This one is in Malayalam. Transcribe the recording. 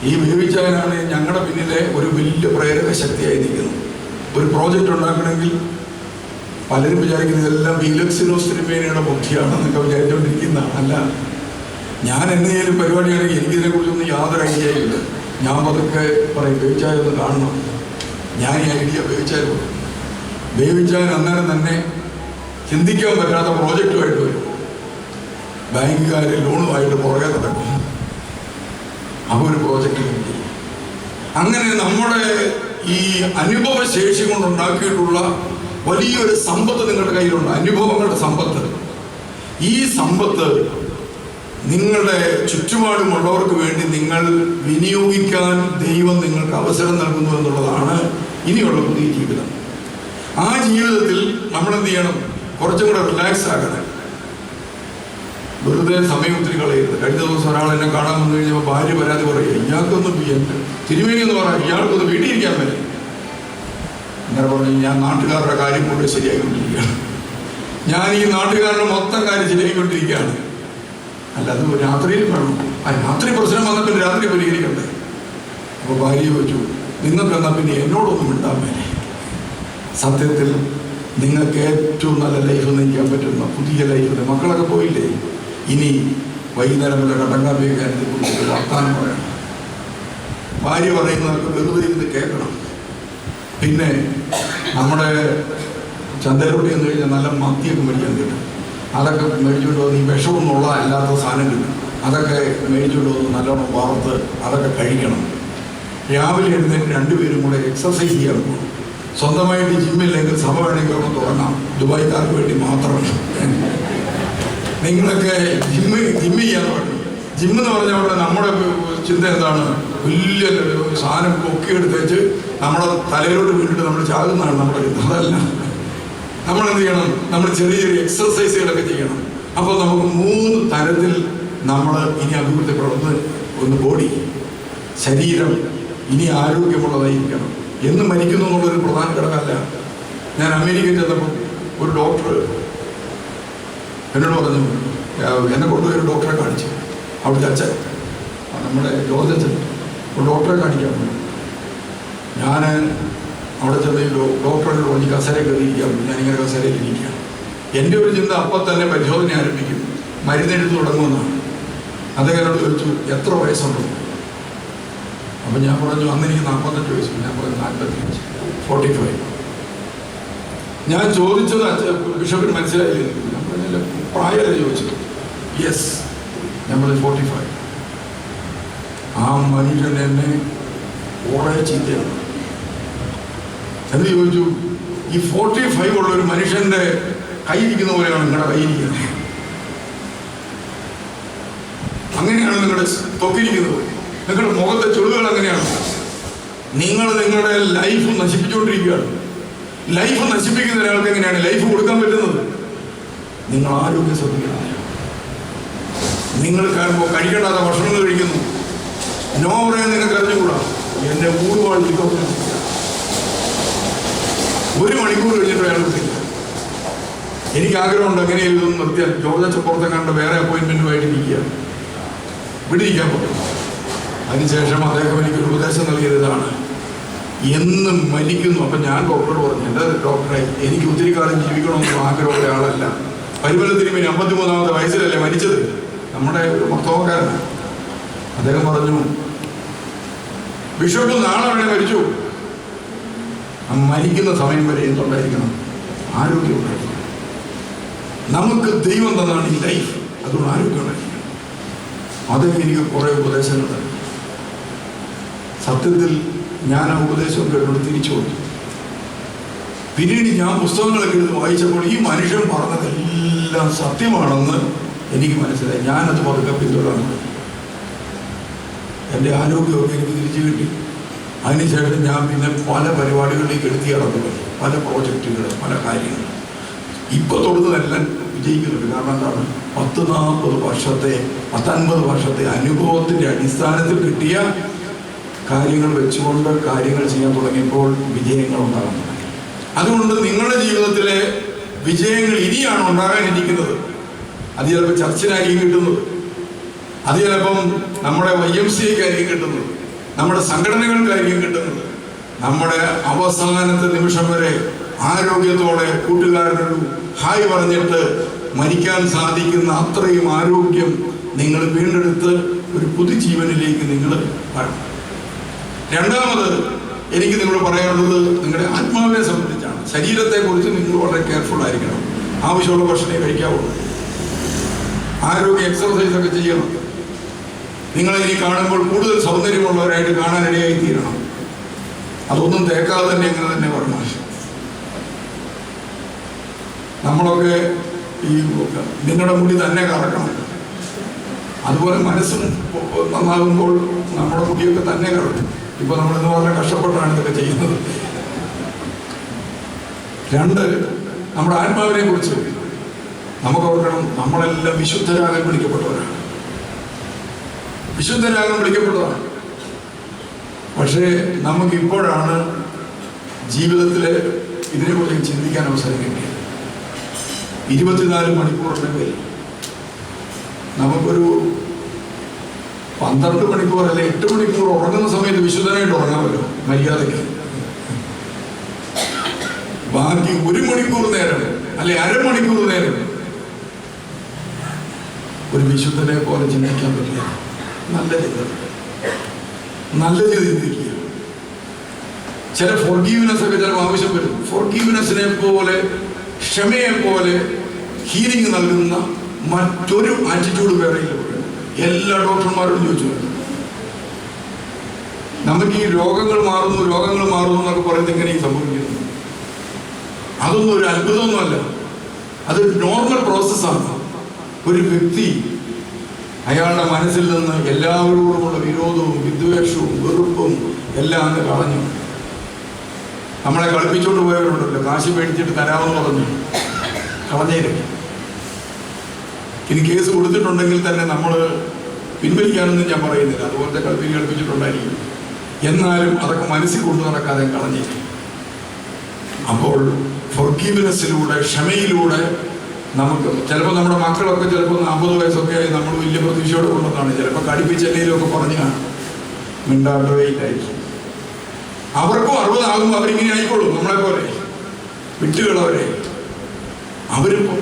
ഈ ബേബിച്ചായനാണ് ഞങ്ങളുടെ പിന്നിലെ ഒരു വലിയ പ്രേരക ശക്തിയായി നിൽക്കുന്നത്. ഒരു പ്രോജക്റ്റ് ഉണ്ടാക്കണമെങ്കിൽ പലരും വിചാരിക്കുന്നത് ഇതെല്ലാം വിലക്സിനോസ് തിരുമേനിയുടെ ബുദ്ധിയാണെന്നൊക്കെ വിചാരിച്ചുകൊണ്ടിരിക്കുന്നതാണ്. അല്ല, ഞാൻ എന്തെങ്കിലും പരിപാടിയാണെങ്കിൽ എനിക്കിതിനെക്കുറിച്ചൊന്നും യാതൊരു ഐഡിയ ഇല്ല. ഞാൻ പതുക്കെ പറയും, ബേബിച്ചായ ഒന്ന് കാണണം, ഞാൻ ഈ ഐഡിയ ബേബിച്ചായ കൊടുക്കും. ബേബിച്ചായൻ അന്നേരം തന്നെ ചിന്തിക്കാൻ പറ്റാത്ത പ്രോജക്റ്റുമായിട്ട് വരും. ബാങ്കുകാർ ലോണുമായിട്ട് പുറകെ നടക്കും. അപ്പോൾ ഒരു പ്രോജക്റ്റ് കിട്ടി. അങ്ങനെ നമ്മുടെ ഈ അനുഭവശേഷി കൊണ്ടുണ്ടാക്കിയിട്ടുള്ള വലിയൊരു സമ്പത്ത് നിങ്ങളുടെ കയ്യിലുണ്ട്, അനുഭവങ്ങളുടെ സമ്പത്ത്. ഈ സമ്പത്ത് നിങ്ങളുടെ ചുറ്റുപാടുമുള്ളവർക്ക് വേണ്ടി നിങ്ങൾ വിനിയോഗിക്കാൻ ദൈവം നിങ്ങൾക്ക് അവസരം നൽകുന്നു എന്നുള്ളതാണ് ഇനിയുള്ള പുതിയ ജീവിതം. ആ ജീവിതത്തിൽ നമ്മളെന്ത് ചെയ്യണം? കുറച്ചും കൂടെ റിലാക്സ് ആകണം. വെറുതെ സമയം ഒത്തിരി കളയരുത്. കഴിഞ്ഞ ദിവസം ഒരാൾ എന്നെ കാണാൻ വന്നു കഴിഞ്ഞപ്പോൾ ഭാര്യ പരാതി പറയുക, ഇയാൾക്കൊന്നും തിരുമേനി എന്ന് പറയാം, ഇയാൾക്കൊന്ന് വീട്ടിൽ ഇരിക്കാൻ പറ്റും. അങ്ങനെ പറഞ്ഞു, ഞാൻ നാട്ടുകാരുടെ കാര്യം കൊണ്ട് ശരിയായിക്കൊണ്ടിരിക്കുകയാണ്, ഞാൻ ഈ നാട്ടുകാരുടെ മൊത്തം കാര്യം ശരിയായിക്കൊണ്ടിരിക്കുകയാണ്. അല്ല, അത് രാത്രിയിൽ വേണം. രാത്രി പ്രശ്നം വന്നപ്പോൾ രാത്രി പരിഹരിക്കണ്ടേ? അപ്പോൾ ഭാര്യ ചോദിച്ചു, നിങ്ങൾക്കെന്നാൽ പിന്നെ എന്നോടൊന്നും മിണ്ടാൻ മേലെ. സത്യത്തിൽ നിങ്ങൾക്ക് ഏറ്റവും നല്ല ലൈഫ് നയിക്കാൻ പറ്റുന്ന പുതിയ ലൈഫ്. മക്കളൊക്കെ പോയില്ലേ? ഇനി വൈകുന്നേരം വല്ല കടങ്കാപ്പിക്കാരത്തെ കുറിച്ച് വർത്താനം പറയണം. ഭാര്യ പറയുന്നതൊക്കെ വെറുതെ ഇരുന്ന് കേൾക്കണം. പിന്നെ നമ്മുടെ ചന്തയിലോട്ട് ചെന്ന് കഴിഞ്ഞാൽ നല്ല മത്തിയൊക്കെ മേടിക്കാൻ കിട്ടും. അതൊക്കെ മേടിച്ചുകൊണ്ട് വന്ന് ഈ വിഷമൊന്നുള്ള അല്ലാത്ത സാധനം കിട്ടും. അതൊക്കെ മേടിച്ചുകൊണ്ട് വന്ന് നല്ലോണം വറുത്ത് അതൊക്കെ കഴിക്കണം. രാവിലെ എഴുന്നേറ്റ് രണ്ടുപേരും കൂടെ എക്സസൈസ് ചെയ്യാൻ പോകും. സ്വന്തമായിട്ട് ജിമ്മില്ലെങ്കിൽ സഭ വേണമെങ്കിൽ ഒന്ന് തുടങ്ങാം, ദുബായ്ക്കാർക്ക് വേണ്ടി മാത്രം. നിങ്ങളൊക്കെ ജിമ്മ് ചെയ്യാൻ പാടില്ല. ജിമ്മെന്ന് പറഞ്ഞാൽ അവിടെ നമ്മുടെ ചിന്ത എന്താണ്? വലിയ സാധനം പൊക്കിയെടുത്തേച്ച് നമ്മുടെ തലയിലോട്ട് വീണിട്ട് നമ്മൾ ചാകുന്നതാണ് നമ്മുടെ ചിന്ത. അതല്ല, നമ്മളെന്ത് ചെയ്യണം? നമ്മൾ ചെറിയ ചെറിയ എക്സസൈസുകളൊക്കെ ചെയ്യണം. അപ്പോൾ നമുക്ക് 3 തരത്തിൽ നമ്മൾ ഇനി അഭിവൃദ്ധിപ്പെടുന്നത്. ഒന്ന്, ബോഡി, ശരീരം ഇനി ആരോഗ്യമുള്ളതായിരിക്കണം. എന്ന് മരിക്കുന്നു എന്നുള്ളൊരു പ്രധാന ഘടകമല്ല. ഞാൻ അമേരിക്കയിൽ ചെന്നപ്പോൾ ഒരു ഡോക്ടർ എന്നോട് പറഞ്ഞു, എന്നെ കൊണ്ടുപോയി ഒരു ഡോക്ടറെ കാണിച്ചു. അവിടുത്തെ അച്ഛൻ, നമ്മുടെ ജോർജ് അച്ഛൻ, ഒരു ഡോക്ടറെ കാണിക്കാൻ പറഞ്ഞു. ഞാൻ അവിടെ ചെന്ന് ഡോക്ടറോട് പറഞ്ഞ് കസേരയിൽ കയറിയിരിക്കാൻ. ഞാനിങ്ങനെ കസേരയിൽ ഇരിക്കുകയാണ്. എൻ്റെ ഒരു ചിന്ത അപ്പം തന്നെ പരിശോധന ആരംഭിക്കും, മരുന്നെഴുത്ത് തുടങ്ങുമെന്നാണ്. അദ്ദേഹത്തോട് ചോദിച്ചു, എത്ര വയസ്സുണ്ടോ? അപ്പം ഞാൻ പറഞ്ഞു, അന്ന് എനിക്ക് 45 വയസ്സ്. ഞാൻ പറഞ്ഞു 45, 45. ഞാൻ ചോദിച്ചത് ബിഷപ്പിന് മനസ്സിലായില്ല. ഞാൻ പറഞ്ഞില്ല, പ്രായമല്ലേ ചോദിച്ചത്? യെസ്. ഞാൻ പറഞ്ഞു 45. ആ മനുഷ്യൻ എന്നെ കുറേ ചീത്തയാണ്. എന്ന് ചോദിച്ചു, ഈ 45 ഉള്ള ഒരു മനുഷ്യന്റെ കയ്യിരിക്കുന്ന പോലെയാണ് നിങ്ങളുടെ കയ്യിരിക്കുന്നത്. അങ്ങനെയാണ് നിങ്ങളുടെ തൊക്കിരിക്കുന്നത്. നിങ്ങളുടെ മുഖത്തെ ചുളിവുകൾ അങ്ങനെയാണ്. നിങ്ങൾ നിങ്ങളുടെ ലൈഫ് നശിപ്പിച്ചുകൊണ്ടിരിക്കുകയാണ്. ലൈഫ് നശിപ്പിക്കുന്ന ഒരാൾക്ക് എങ്ങനെയാണ് ലൈഫ് കൊടുക്കാൻ പറ്റുന്നത്? നിങ്ങൾ ആരോഗ്യം ശ്രദ്ധിക്കണം. നിങ്ങൾ കഴിക്കേണ്ടാത്ത ഭക്ഷണങ്ങൾ കഴിക്കുന്നു. നോ പറയാൻ നിങ്ങൾക്ക് അറിഞ്ഞുകൂടാ. എന്റെ മൂടുപാട് ഇരിക്കാൻ 1 മണിക്കൂർ കഴിഞ്ഞിട്ട് അയാൾ വിളിക്കില്ല. എനിക്ക് ആഗ്രഹമുണ്ട് എങ്ങനെയും ഇതൊന്നും നിർത്തിയാൽ. ജോർജ് പുറത്തെ കണ്ട വേറെ അപ്പോയിൻമെന്റുമായിട്ട് ഇരിക്കുക, വിടിയിരിക്കാൻ പറ്റും. അതിനുശേഷം അദ്ദേഹം എനിക്കൊരു ഉപദേശം നൽകിയത് ഇതാണ്, എന്നും മരിക്കുന്നു. അപ്പം ഞാൻ ഡോക്ടറോട് പറഞ്ഞു, എൻ്റെ ഡോക്ടറെ, എനിക്ക് ഒത്തിരി കാലം ജീവിക്കണമെന്നും ആഗ്രഹമുള്ള ആളല്ല. പരിമലത്തിന് 53-ാമത്തെ വയസ്സിലല്ലേ മരിച്ചത്, നമ്മുടെ ഒരു മർത്തോക്കാരനാണ്. അദ്ദേഹം പറഞ്ഞു, ബിഷപ്പ് നാളെ വേണേ മരിച്ചു, മരിക്കുന്ന സമയം വരെ എന്തുണ്ടായിരിക്കണം? ആരോഗ്യം ഉണ്ടായിരിക്കണം. നമുക്ക് ദൈവം തന്നാണ് ഈ ലൈഫ്, അതുകൊണ്ട് ആരോഗ്യം ഉണ്ടായിരിക്കണം. അതൊക്കെ എനിക്ക് കുറേ ഉപദേശങ്ങൾ തന്നു. സത്യത്തിൽ ഞാൻ ആ ഉപദേശം കേട്ടോട് തിരിച്ചു കൊടുത്തു. പിന്നീട് ഞാൻ പുസ്തകങ്ങളൊക്കെ എടുത്ത് വായിച്ചപ്പോൾ ഈ മനുഷ്യൻ പറഞ്ഞതെല്ലാം സത്യമാണെന്ന് എനിക്ക് മനസ്സിലായി. ഞാനത് പതുക്കെ പിന്തുടർന്നു. എൻ്റെ ആരോഗ്യമൊക്കെ എനിക്ക് തിരിച്ചു കിട്ടി. അതിനുശേഷം ഞാൻ പിന്നെ പല പരിപാടികളിലേക്ക് എടുത്തി നടന്നു, പല പ്രോജക്റ്റുകൾ, പല കാര്യങ്ങൾ. ഇപ്പോൾ തൊടുന്നതെല്ലാം വിജയിക്കുന്നുണ്ട്. കാരണം എന്താണ്? 40-50 വർഷത്തെ അനുഭവത്തിൻ്റെ അടിസ്ഥാനത്തിൽ കിട്ടിയ കാര്യങ്ങൾ വെച്ചുകൊണ്ട് കാര്യങ്ങൾ ചെയ്യാൻ തുടങ്ങിയപ്പോൾ വിജയങ്ങൾ ഉണ്ടാകാൻ തുടങ്ങി. അതുകൊണ്ട് നിങ്ങളുടെ ജീവിതത്തിലെ വിജയങ്ങൾ ഇനിയാണ് ഉണ്ടാകാനിരിക്കുന്നത്. അത് ചിലപ്പോൾ ചർച്ചിനായിരിക്കും കിട്ടുന്നത്, അത് ചിലപ്പം നമ്മുടെ YMCAക്കായിരിക്കും കിട്ടുന്നത്, നമ്മുടെ സംഘടനകൾക്കായിരിക്കും കിട്ടുന്നത്. നമ്മുടെ അവസാനത്തെ നിമിഷം വരെ ആരോഗ്യത്തോടെ കൂട്ടുകാരനൊരു ഹായ് പറഞ്ഞിട്ട് മരിക്കാൻ സാധിക്കുന്ന അത്രയും ആരോഗ്യം നിങ്ങൾ വീണ്ടെടുത്ത് ഒരു പുതുജീവനിലേക്ക് നിങ്ങൾ വരണം. രണ്ടാമത് എനിക്ക് നിങ്ങളോട് പറയാനുള്ളത് നിങ്ങളുടെ ആത്മാവിനെ സംബന്ധിച്ചാണ്. ശരീരത്തെക്കുറിച്ച് നിങ്ങൾ വളരെ കെയർഫുൾ ആയിരിക്കണം. ആവശ്യമുള്ള ഭക്ഷണമേ കഴിക്കാവുള്ളൂ. ആരോഗ്യ എക്സർസൈസ് ഒക്കെ ചെയ്യണം. നിങ്ങളെ ഇനി കാണുമ്പോൾ കൂടുതൽ സൗന്ദര്യമുള്ളവരായിട്ട് കാണാനിടയായി തീരണം. അതൊന്നും തേക്കാതെ തന്നെ അങ്ങനെ തന്നെ വരണം. നമ്മളൊക്കെ ഈ നിങ്ങളുടെ മുടി തന്നെ കറക്കണം. അതുപോലെ മനസ്സും നന്നാകുമ്പോൾ നമ്മുടെ മുടിയൊക്കെ തന്നെ കറക്കും. ഇപ്പൊ നമ്മളിന്ന് വളരെ കഷ്ടപ്പെട്ടാണ് ഇതൊക്കെ ചെയ്യുന്നത്. രണ്ട്, നമ്മുടെ ആത്മാവിനെ കുറിച്ച് നമുക്ക് ഓർക്കണം, നമ്മളെല്ലാം വിശുദ്ധരാകാൻ വിളിക്കപ്പെട്ടവരാണ്. വിശുദ്ധരാകാൻ വിളിക്കപ്പെട്ടതാണ്. പക്ഷേ നമുക്കിപ്പോഴാണ് ജീവിതത്തിൽ ഇതിനെക്കുറിച്ച് ചിന്തിക്കാൻ അവസരം കിട്ടിയത്. 24 മണിക്കൂറുണ്ടെങ്കിൽ നമുക്കൊരു 12 മണിക്കൂർ അല്ലെ 8 മണിക്കൂർ ഉറങ്ങുന്ന സമയത്ത് വിശുദ്ധനായിട്ട് ഉറങ്ങാമല്ലോ മര്യാദയ്ക്ക്. ബാക്കി 1 മണിക്കൂർ നേരം അല്ലെ അരമണിക്കൂർ നേരം ഒരു വിശുദ്ധനെ പോലെ ചിന്തിക്കാൻ പറ്റില്ല. നല്ലത് ചിന്തിക്കുക. ചില ഫോർഗീവ്നെസ് ഒക്കെ ചിലപ്പോൾ ആവശ്യം വരും. ഫോർഗീവ്നെസ്സിനെ പോലെ, ക്ഷമയെ പോലെ ഹീലിംഗ് നൽകുന്ന മറ്റൊരു ആറ്റിറ്റ്യൂഡ് വേറെ ഇല്ല. എല്ലാ ഡോക്ടർമാരോടും ചോദിച്ചു, നമുക്ക് ഈ രോഗങ്ങൾ മാറുന്നു എന്നൊക്കെ പറയുന്നത് എങ്ങനെ സംഭവിക്കുന്നു? അതൊന്നും ഒരു അത്ഭുതമൊന്നുമല്ല. അതൊരു നോർമൽ പ്രോസസ്സാണ്. ഒരു വ്യക്തി അയാളുടെ മനസ്സിൽ നിന്ന് എല്ലാവരോടുമുള്ള വിരോധവും വിദ്വേഷവും വെറുപ്പും എല്ലാം അങ്ങ് കളഞ്ഞു. നമ്മളെ കളിപ്പിച്ചോണ്ട് പോയവരുണ്ടല്ലോ, കാശ് മേടിച്ചിട്ട് തരാമെന്ന് പറഞ്ഞു കളഞ്ഞേരും. ഇനി കേസ് കൊടുത്തിട്ടുണ്ടെങ്കിൽ തന്നെ നമ്മൾ പിൻവലിക്കാനൊന്നും ഞാൻ പറയുന്നില്ല. അതുപോലത്തെ കളിപ്പിച്ചിട്ടുണ്ടായിരിക്കും. എന്നാലും അതൊക്കെ മനസ്സിൽ കൊണ്ടു നടക്കാതെ കളഞ്ഞേരും. അപ്പോൾ ഫോർഗീവ്നെസ്സിലൂടെ, ക്ഷമയിലൂടെ നമുക്ക് ചിലപ്പോൾ നമ്മുടെ മക്കളൊക്കെ ചിലപ്പോൾ 40 വയസ്സൊക്കെ ആയി നമ്മൾ വലിയ പ്രതീക്ഷയോടെ കൊണ്ടുവന്നാണ്. ചിലപ്പോൾ കടിപ്പിച്ചെങ്കിലും ഒക്കെ പറഞ്ഞു കാണും, മിണ്ടാട്ടവയില്ലായിരിക്കും. അവർക്കും 60 ആകുമ്പോൾ അവരിങ്ങനെ ആയിക്കോളും. നമ്മളെ പോലെ വിട്ടുകളവരെ അവരിപ്പോൾ